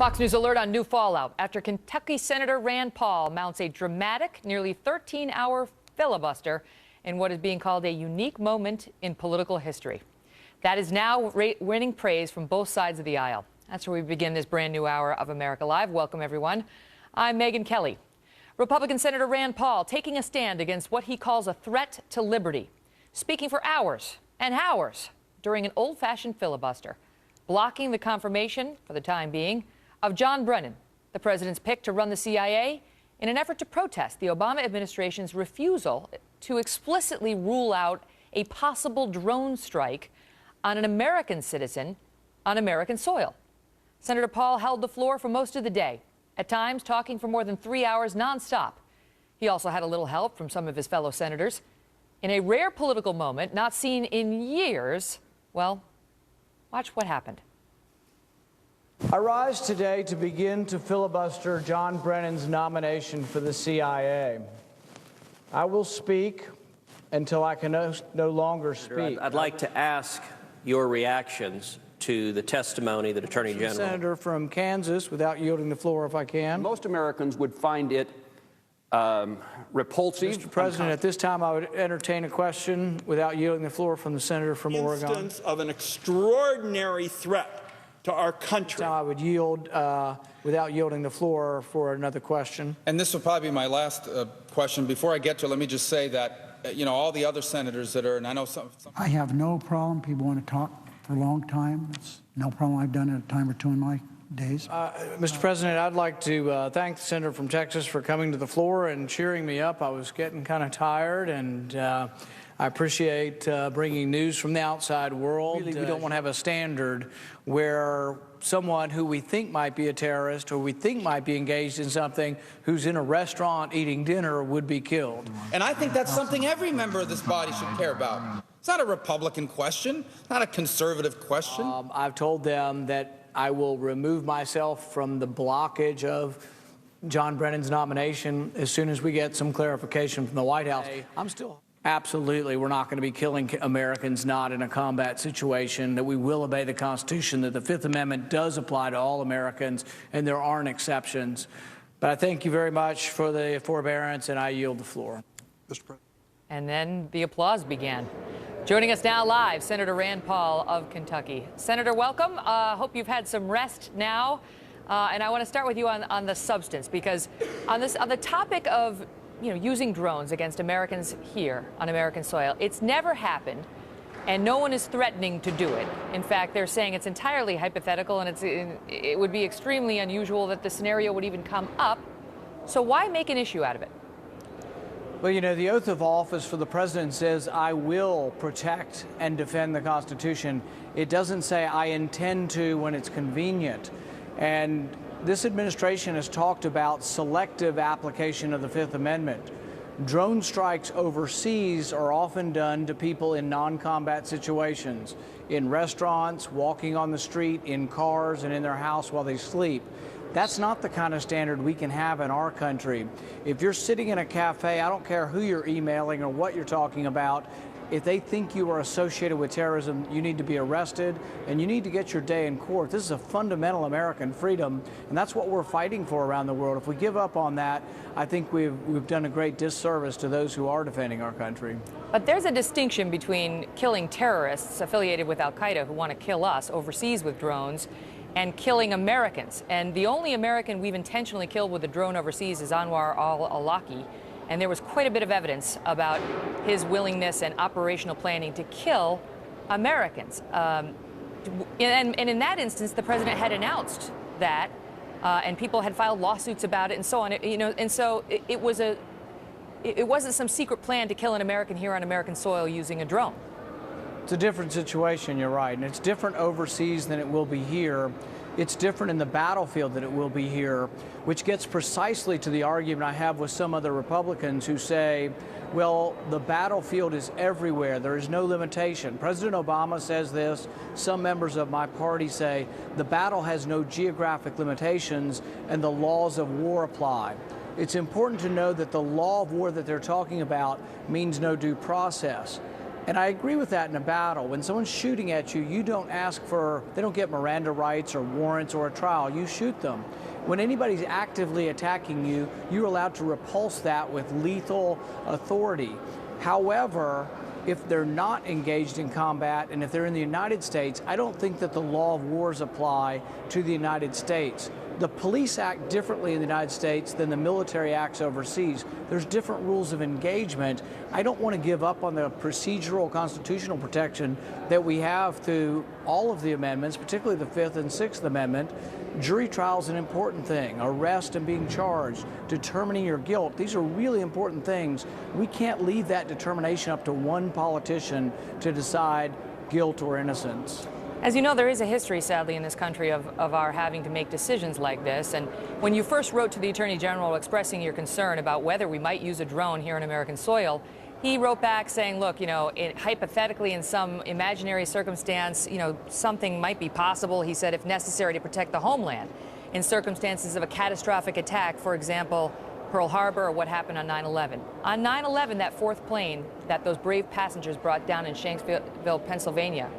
Fox News alert on new fallout after Kentucky Senator Rand Paul mounts a dramatic, nearly 13-hour filibuster in what is being called a unique moment in political history. That is now winning praise from both sides of the aisle. That's where we begin this brand new hour of America Live. Welcome, everyone. I'm Megyn Kelly. Republican Senator Rand Paul taking a stand against what he calls a threat to liberty, speaking for hours and hours during an old-fashioned filibuster, blocking the confirmation, for the time being, of John Brennan, the president's pick to run the CIA, in an effort to protest the Obama administration's refusal to explicitly rule out a possible drone strike on an American citizen on American soil. Senator Paul held the floor for most of the day, at times talking for more than 3 hours nonstop. He also had a little help from some of his fellow senators. In a rare political moment not seen in years, well, watch what happened. I rise today to begin to filibuster John Brennan's nomination for the CIA. I will speak until I can no longer speak. I'd like to ask your reactions to the testimony that Attorney General... Senator from Kansas, without yielding the floor, if I can. Most Americans would find it repulsive. Mr. President, at this time I would entertain a question without yielding the floor from the senator from Oregon. Instance of an extraordinary threat to our country. Now I would yield without yielding the floor for another question. And this will probably be my last question. Before I get to it, let me just say that, all the other senators that are, and I know some... I have no problem. People want to talk for a long time. It's no problem. I've done it a time or two in my days. Mr. President, I'd like to thank the senator from Texas for coming to the floor and cheering me up. I was getting kind of tired, and I appreciate bringing news from the outside world. Really, we don't want to have a standard where someone who we think might be a terrorist or we think might be engaged in something who's in a restaurant eating dinner would be killed. And I think that's something every member of this body should care about. It's not a Republican question, not a conservative question. I've told them that I will remove myself from the blockage of John Brennan's nomination as soon as we get some clarification from the White House. I'm still... Absolutely, we're not going to be killing Americans not in a combat situation, that we will obey the Constitution, that the Fifth Amendment does apply to all Americans, and there aren't exceptions. But I thank you very much for the forbearance, and I yield the floor. Mr. President. And then the applause began. Joining us now live, Senator Rand Paul of Kentucky. Senator, welcome. Hope you've had some rest now. And I want to start with you on the substance, because on the topic of using drones against Americans here on American soil, it's never happened, and no one is threatening to do it. In fact, they're saying it's entirely hypothetical, and it would be extremely unusual that the scenario would even come up. So why make an issue out of it? Well, the oath of office for the president says, I will protect and defend the Constitution. It doesn't say I intend to when it's convenient. And this administration has talked about selective application of the Fifth Amendment. Drone strikes overseas are often done to people in non-combat situations, in restaurants, walking on the street, in cars, and in their house while they sleep. That's not the kind of standard we can have in our country. If you're sitting in a cafe, I don't care who you're emailing or what you're talking about, if they think you are associated with terrorism, you need to be arrested, and you need to get your day in court. This is a fundamental American freedom, and that's what we're fighting for around the world. If we give up on that, I think we've done a great disservice to those who are defending our country. But there's a distinction between killing terrorists affiliated with al-Qaeda who want to kill us overseas with drones and killing Americans. And the only American we've intentionally killed with a drone overseas is Anwar al-Awlaki. And there was quite a bit of evidence about his willingness and operational planning to kill Americans. And in that instance, the president had announced that, and people had filed lawsuits about it and so on. And so it wasn't some secret plan to kill an American here on American soil using a drone. It's a different situation, you're right, and it's different overseas than it will be here. It's different in the battlefield than it will be here, which gets precisely to the argument I have with some other Republicans who say, well, the battlefield is everywhere. There is no limitation. President Obama says this. Some members of my party say the battle has no geographic limitations and the laws of war apply. It's important to know that the law of war that they're talking about means no due process. And I agree with that in a battle. When someone's shooting at you, you don't ask for, they don't get Miranda rights or warrants or a trial. You shoot them. When anybody's actively attacking you, you're allowed to repulse that with lethal authority. However, if they're not engaged in combat and if they're in the United States, I don't think that the law of wars apply to the United States. The police act differently in the United States than the military acts overseas. There's different rules of engagement. I don't want to give up on the procedural constitutional protection that we have through all of the amendments, particularly the Fifth and Sixth Amendment. Jury trial is an important thing. Arrest and being charged, determining your guilt. These are really important things. We can't leave that determination up to one politician to decide guilt or innocence. As you know, there is a history, sadly, in this country of our having to make decisions like this. And when you first wrote to the Attorney General expressing your concern about whether we might use a drone here on American soil, he wrote back saying, look, hypothetically, in some imaginary circumstance, something might be possible, he said, if necessary to protect the homeland in circumstances of a catastrophic attack, for example, Pearl Harbor or what happened on 9/11. On 9/11, that fourth plane that those brave passengers brought down in Shanksville, Pennsylvania,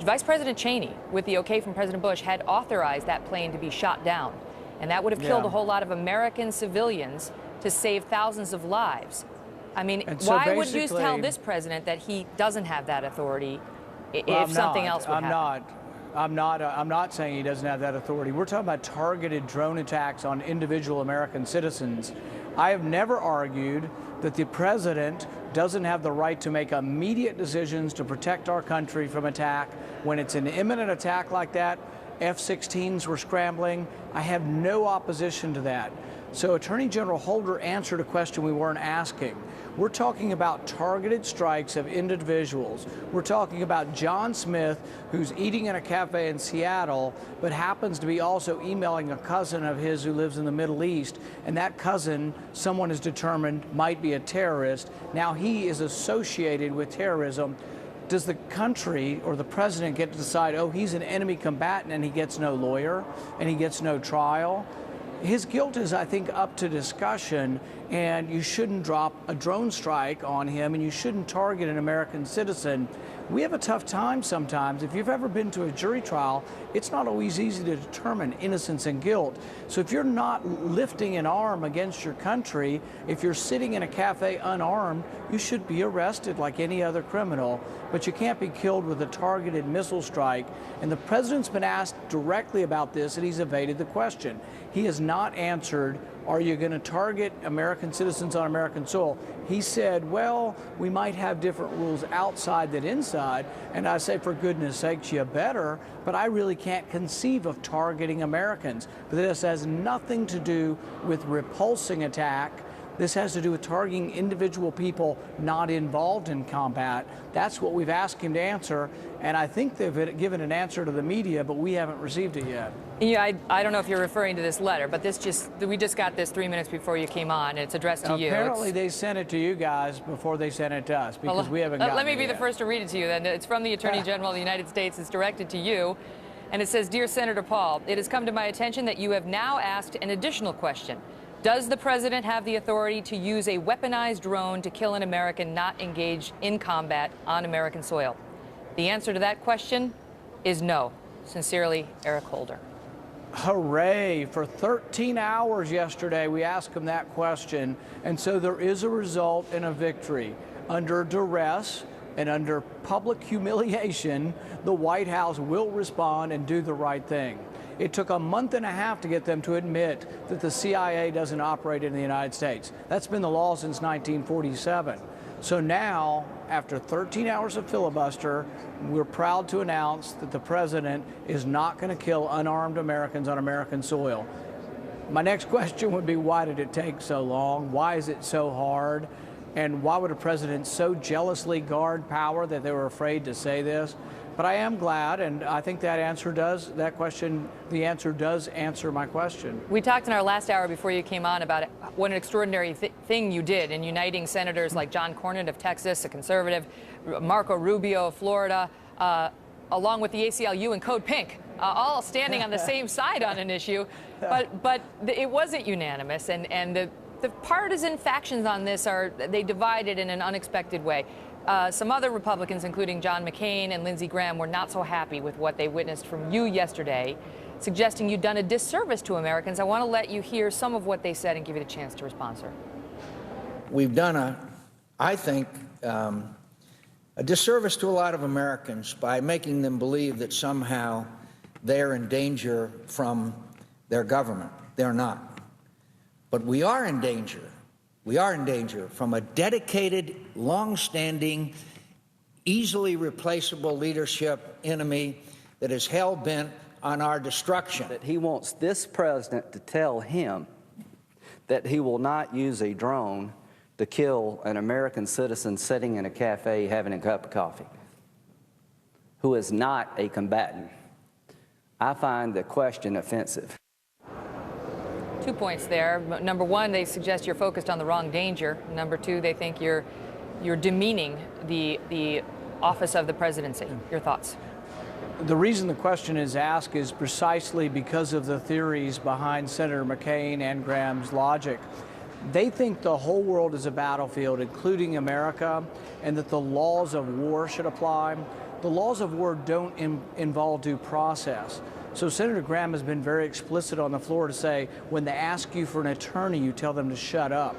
Vice President Cheney, with the okay from President Bush, had authorized that plane to be shot down. And that would have killed a whole lot of American civilians to save thousands of lives. I mean, why would you tell this president that he doesn't have that authority if something else would happen? I'm not saying he doesn't have that authority. We're talking about targeted drone attacks on individual American citizens. I have never argued that the president doesn't have the right to make immediate decisions to protect our country from attack. When it's an imminent attack like that, F-16s were scrambling. I have no opposition to that. So Attorney General Holder answered a question we weren't asking. We're talking about targeted strikes of individuals. We're talking about John Smith, who's eating in a cafe in Seattle, but happens to be also emailing a cousin of his who lives in the Middle East. And that cousin, someone is determined, might be a terrorist. Now he is associated with terrorism. Does the country or the president get to decide, oh, he's an enemy combatant and he gets no lawyer and he gets no trial? His guilt is, I think, up to discussion, and you shouldn't drop a drone strike on him, and you shouldn't target an American citizen. We have a tough time sometimes. If you've ever been to a jury trial, it's not always easy to determine innocence and guilt. So if you're not lifting an arm against your country, if you're sitting in a cafe unarmed, you should be arrested like any other criminal. But you can't be killed with a targeted missile strike. And the president's been asked directly about this, and he's evaded the question. He has not answered, are you going to target American citizens on American soil? He said, well, we might have different rules outside than inside. And I say, for goodness sakes, you better. But I really can't conceive of targeting Americans. But this has nothing to do with repulsing attack. This has to do with targeting individual people not involved in combat. That's what we've asked him to answer. And I think they've given an answer to the media, but we haven't received it yet. Yeah, I don't know if you're referring to this letter, but we just got this 3 minutes before you came on, and it's addressed to you. Apparently they sent it to you guys before they sent it to us, because we haven't gotten it. Let me be the first to read it to you then. It's from the Attorney General of the United States. It's directed to you, and it says, Dear Senator Paul, it has come to my attention that you have now asked an additional question. Does the president have the authority to use a weaponized drone to kill an American not engaged in combat on American soil? The answer to that question is no. Sincerely, Eric Holder. Hooray. For 13 hours yesterday, we asked him that question. And so there is a result and a victory. Under duress and under public humiliation, the White House will respond and do the right thing. It took a month and a half to get them to admit that the CIA doesn't operate in the United States. That's been the law since 1947. So now, after 13 hours of filibuster, we're proud to announce that the president is not going to kill unarmed Americans on American soil. My next question would be, why did it take so long? Why is it so hard? And why would a president so jealously guard power that they were afraid to say this? But I am glad, and I think the answer does answer my question. We talked in our last hour before you came on about what an extraordinary thing you did in uniting senators like John Cornyn of Texas, a conservative, Marco Rubio of Florida, along with the ACLU and Code Pink, all standing on the same side on an issue. But it wasn't unanimous, and the partisan factions on this they divided in an unexpected way. some other Republicans, including John McCain and Lindsey Graham, were not so happy with what they witnessed from you yesterday, suggesting you'd done a disservice to Americans. I want to let you hear some of what they said and give you the chance to respond, sir. We've done I think, a disservice to a lot of Americans by making them believe that somehow they're in danger from their government. They're not. But we are in danger. We are in danger from a dedicated, long-standing, easily replaceable leadership enemy that is hell-bent on our destruction. That he wants this president to tell him that he will not use a drone to kill an American citizen sitting in a cafe having a cup of coffee, who is not a combatant. I find the question offensive. 2 points there. Number one, they suggest you're focused on the wrong danger. Number two, they think you're demeaning the office of the presidency. Your thoughts? The reason the question is asked is precisely because of the theories behind Senator McCain and Graham's logic. They think the whole world is a battlefield, including America, and that the laws of war should apply. The laws of war don't involve due process. So Senator Graham has been very explicit on the floor to say, when they ask you for an attorney, you tell them to shut up.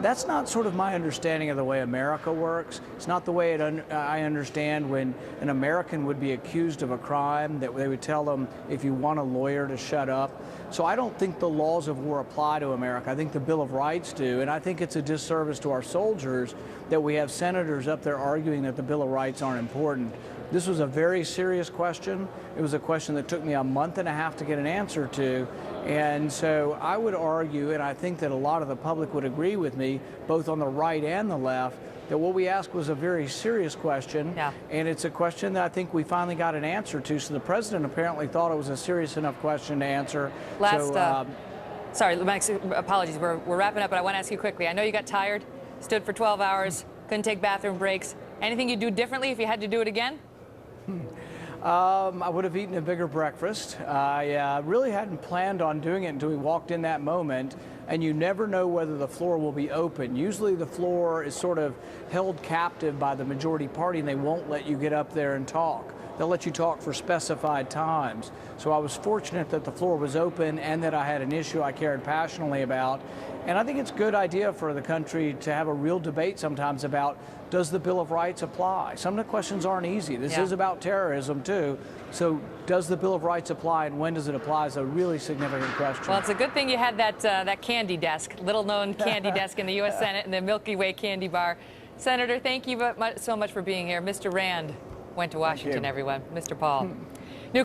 That's not sort of my understanding of the way America works. It's not the way I understand when an American would be accused of a crime, that they would tell them, if you want a lawyer, to shut up. So I don't think the laws of war apply to America. I think the Bill of Rights do, and I think it's a disservice to our soldiers that we have senators up there arguing that the Bill of Rights aren't important. This was a very serious question. It was a question that took me a month and a half to get an answer to. And so I would argue, and I think that a lot of the public would agree with me, both on the right and the left, that what we asked was a very serious question. Yeah. And it's a question that I think we finally got an answer to. So the president apparently thought it was a serious enough question to answer. Sorry, Max, apologies. We're wrapping up, but I want to ask you quickly. I know you got tired, stood for 12 hours, couldn't take bathroom breaks. Anything you'd do differently if you had to do it again? I would have eaten a bigger breakfast. I really hadn't planned on doing it until we walked in that moment, and you never know whether the floor will be open. Usually the floor is sort of held captive by the majority party, and they won't let you get up there and talk. They'll let you talk for specified times. So I was fortunate that the floor was open and that I had an issue I cared passionately about. And I think it's a good idea for the country to have a real debate sometimes about, does the Bill of Rights apply? Some of the questions aren't easy. This is about terrorism, too. So does the Bill of Rights apply, and when does it apply is a really significant question. Well, it's a good thing you had that candy desk, little-known candy desk in the U.S. Senate and the Milky Way candy bar. Senator, thank you so much for being here. Mr. Rand went to Washington, everyone. Mr. Paul.